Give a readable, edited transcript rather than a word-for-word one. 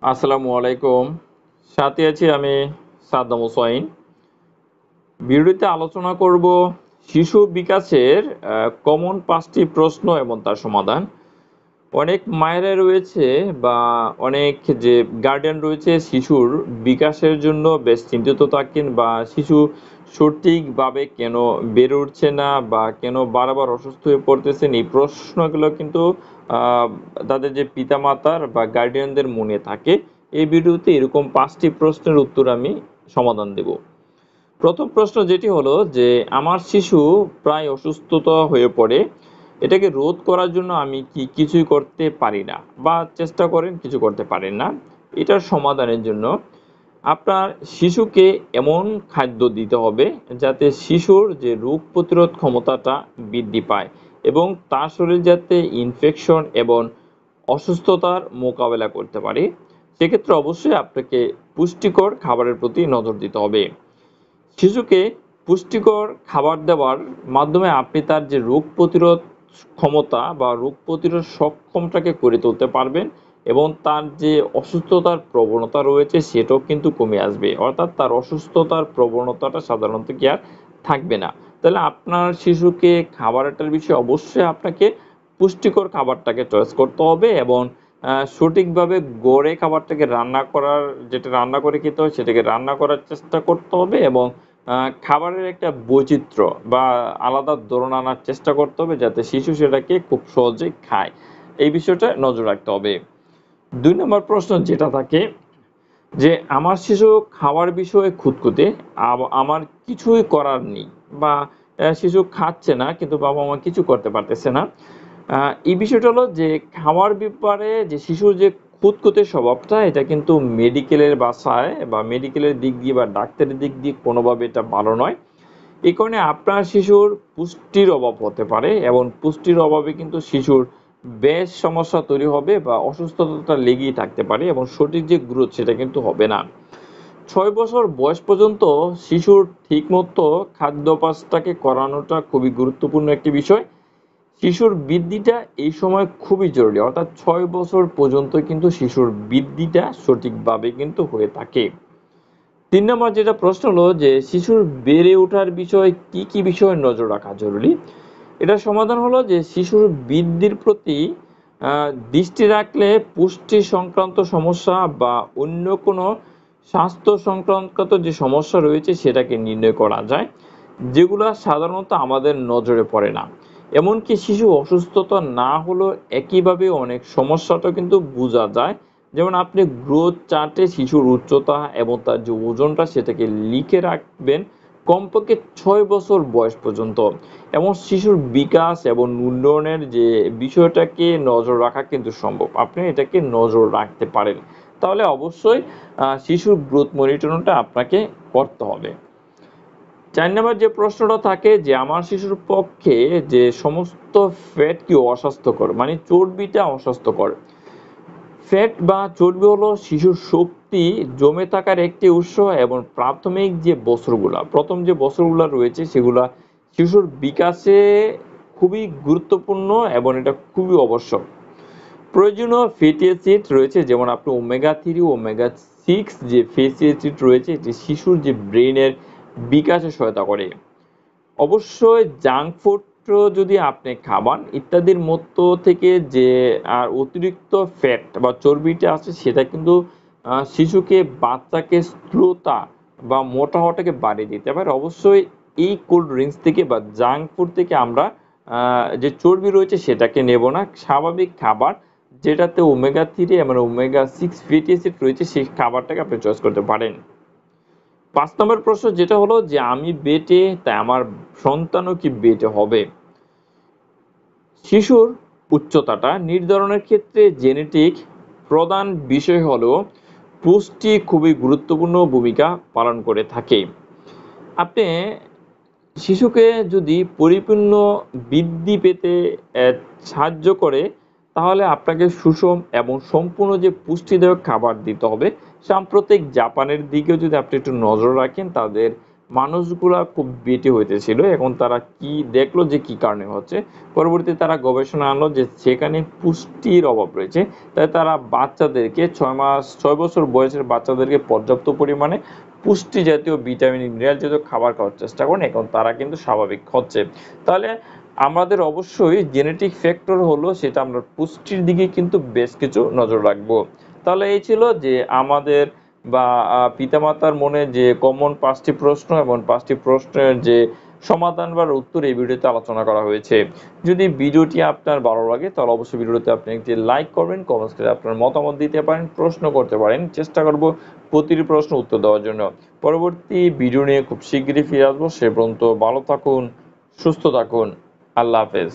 আসসালামু আলাইকুম। সাথে আছি আমি সাদ্দাম হোসাইন। ভিডিওতে আলোচনা করব শিশু বিকাশের কমন ৫টি প্রশ্ন এবং তার সমাধান। অনেক মায়েরা রয়েছে বা অনেক যে গার্ডিয়ান রয়েছে শিশুর বিকাশের জন্য বেশ চিন্তিত থাকেন বা শিশু সঠিকভাবে কেন বেড়ে উঠছে না বা কেন বারবার অসুস্থ হয়ে পড়তেছেন এই প্রশ্নগুলো কিন্তু আহ, তাদের যে পিতামাতার বা গার্ডিয়ানদের মনে থাকে। এই ভিডিওতে এরকম ৫টি প্রশ্নের উত্তর আমি সমাধান দেব। প্রথম প্রশ্ন যেটি হলো যে আমার শিশু প্রায় অসুস্থতা হয়ে পড়ে, এটাকে রোধ করার জন্য আমি কি কিছুই করতে পারি না বা চেষ্টা করেন কিছু করতে পারেন না। এটার সমাধানের জন্য আপনার শিশুকে এমন খাদ্য দিতে হবে যাতে শিশুর যে রোগ প্রতিরোধ ক্ষমতাটা বৃদ্ধি পায় এবং তার শরীর যাতে ইনফেকশন এবং অসুস্থতার মোকাবেলা করতে পারে। সেক্ষেত্রে অবশ্যই আপনাকে পুষ্টিকর খাবারের প্রতি নজর দিতে হবে। শিশুকে পুষ্টিকর খাবার দেওয়ার মাধ্যমে আপনি তার যে রোগ প্রতিরোধ ক্ষমতা বা রোগ প্রতিরোধ সক্ষমতাকে করে তুলতে পারবেন এবং তার যে অসুস্থতার প্রবণতা রয়েছে সেটাও কিন্তু কমে আসবে, অর্থাৎ তার অসুস্থতার প্রবণতাটা সাধারণত কি আর থাকবে না। তাহলে আপনার শিশুকে খাবারটার বিষয়ে অবশ্যই আপনাকে পুষ্টিকর খাবারটাকে চয়েস করতে হবে এবং সঠিকভাবে গড়ে খাবারটাকে রান্না করার, যেটা রান্না করে খেতে হয় সেটাকে রান্না করার চেষ্টা করতে হবে এবং খাবারের একটা বৈচিত্র্য বা আলাদা ধরন আনার চেষ্টা করতে হবে যাতে শিশু সেটাকে খুব সহজেই খায়। এই বিষয়টা নজর রাখতে হবে। ২ নম্বর প্রশ্ন যেটা থাকে যে আমার শিশু খাওয়ার বিষয়ে খুঁতখুঁতে, আমার কিছুই করার নেই বা শিশু খাচ্ছে না কিন্তু বাবা-মা কিছু করতে পারতেছে না। এই বিষয়টা হলো যে খাওয়ার ব্যাপারে যে শিশুর যে খুঁতখুঁতে স্বভাবটা এটা কিন্তু মেডিকেলের বাসায় বা মেডিকেলের দিক দিয়ে বা ডাক্তারের দিক দিয়ে কোনোভাবে এটা ভালো নয়। এই কারণে আপনার শিশুর পুষ্টির অভাব হতে পারে এবং পুষ্টির অভাবে কিন্তু শিশুর বেশ সমস্যা তৈরি হবে বা অসুস্থতা লেগেই থাকতে পারে এবং সঠিক যে গ্রোথ সেটা কিন্তু হবে না। ৬ বছর বয়স পর্যন্ত শিশুর ঠিকমতো খাদ্যাভ্যাসটাকে করানোটা খুবই গুরুত্বপূর্ণ একটি বিষয়। শিশুর বৃদ্ধিটা এই সময় খুবই জরুরি, অর্থাৎ ৬ বছর পর্যন্ত কিন্তু শিশুর বৃদ্ধিটা সঠিকভাবে কিন্তু হয়ে থাকে। ৩ নম্বর যেটা প্রশ্ন হলো যে শিশুর বেড়ে ওঠার বিষয়ে কি কি বিষয়ে নজর রাখা জরুরি। এটার সমাধান হলো যে শিশুর বৃদ্ধির প্রতি দৃষ্টি রাখলে পুষ্টি সংক্রান্ত সমস্যা বা অন্য কোনো স্বাস্থ্য সংক্রান্ত যে সমস্যা রয়েছে সেটাকে নির্ণয় করা যায়, যেগুলো সাধারণত আমাদের নজরে পড়ে না। এমনকি শিশু অসুস্থতা না হলেও একইভাবে অনেক সমস্যাটা কিন্তু বোঝা যায়। যেমন আপনি গ্রোথ চার্টে শিশুর উচ্চতা এবং তার যে ওজনটা সেটাকে লিখে রাখবেন কমপক্ষে ৬ বছর বয়স পর্যন্ত এবং শিশুর বিকাশ এবং উন্নয়নের যে বিষয়টাকে নজর রাখা কিন্তু সম্ভব। আপনি এটাকে নজর রাখতে পারেন। তাহলে অবশ্যই শিশুর গ্রোথ মনিটরিংটা আপনাকে করতে হবে। ৪ নাম্বার যে প্রশ্নটা থাকে যে আমার শিশুর পক্ষে যে সমস্ত ফ্যাট কি অস্বাস্থ্যকর? মানে চর্বিটা অস্বাস্থ্যকর। ফ্যাট বা চর্বি হলো শিশুর শক্তি জমে থাকার একটি উৎস এবং প্রাথমিক যে বছরগুলা, প্রথম যে বছরগুলা রয়েছে সেগুলা শিশুর বিকাশে খুবই গুরুত্বপূর্ণ এবং এটা খুবই আবশ্যক। প্রয়োজনীয় ফ্যাটি অ্যাসিড রয়েছে যেমন আপনি ওমেগা 3, ওমেগা 6 যে ফ্যাটি অ্যাসিড রয়েছে এটি শিশুর যে ব্রেইনের বিকাশে সহায়তা করে। অবশ্যই জাঙ্ক ফুড যদি আপনি খাবার ইত্যাদির মধ্য থেকে যে আর অতিরিক্ত ফ্যাট বা চর্বিটা আছে সেটা কিন্তু শিশুকে বাচ্চাকে স্থূলতা বা মোটা হওয়াটাকে বাড়িয়ে দিতে পারে। অবশ্যই এই কোল্ড ড্রিঙ্কস থেকে বা জাঙ্ক ফুড থেকে আমরা যে চর্বি রয়েছে সেটাকে নেব না। স্বাভাবিক খাবার যেটাতে ওমেগা 3 এবং ওমেগা 6 ফ্যাটি অ্যাসিড রয়েছে সেই খাবারটাকে আপনি চয়েস করতে পারেন। ৫ নম্বর প্রশ্ন যেটা হলো যে আমি বেঁটে তাই আমার সন্তানও কি বেঁটে হবে? শিশুর উচ্চতাটা নির্ধারণের ক্ষেত্রে জেনেটিক প্রধান বিষয় হলো পুষ্টি খুবই গুরুত্বপূর্ণ ভূমিকা পালন করে থাকে। আপনি শিশুকে যদি পরিপূর্ণ বৃদ্ধি পেতে সাহায্য করে তাহলে আপনাকে সুষম এবং সম্পূর্ণ যে পুষ্টিদায়ক খাবার দিতে হবে। সাম্প্রতিক জাপানের দিকেও যদি আপনি একটু নজর রাখেন তাদের মানুষগুলা খুব বেটে হইতেছিল, এখন তারা কি দেখলো যে কি কারণে হচ্ছে। পরবর্তীতে তারা গবেষণা আনলো যে সেখানে পুষ্টির অভাব রয়েছে। তাই তারা বাচ্চাদেরকে 6 বছর বয়সের বাচ্চাদেরকে পর্যাপ্ত পরিমাণে পুষ্টি জাতীয় ভিটামিন মিনারেল জাতীয় খাবার খাওয়ার চেষ্টা করেন, এখন তারা কিন্তু স্বাভাবিক হচ্ছে। তাহলে আমাদের অবশ্যই জেনেটিক ফ্যাক্টর হলো সেটা, আমরা পুষ্টির দিকে কিন্তু বেশ কিছু নজর রাখবো। তাহলে এই ছিল যে আমাদের বা পিতামাতার মনে যে কমন 5টি প্রশ্ন এবং 5টি প্রশ্নের যে সমাধান বা উত্তর এই ভিডিওতে আলোচনা করা হয়েছে। যদি ভিডিওটি আপনার ভালো লাগে তাহলে অবশ্যই ভিডিওতে আপনি একটি লাইক করবেন, কমেন্টস করে আপনার মতামত দিতে পারেন, প্রশ্ন করতে পারেন। চেষ্টা করব প্রতিটি প্রশ্ন উত্তর দেওয়ার জন্য। পরবর্তী ভিডিও নিয়ে খুব শিগগিরই ফিরে আসবো। সে পর্যন্ত ভালো থাকুন, সুস্থ থাকুন। আল্লাহ হাফেজ।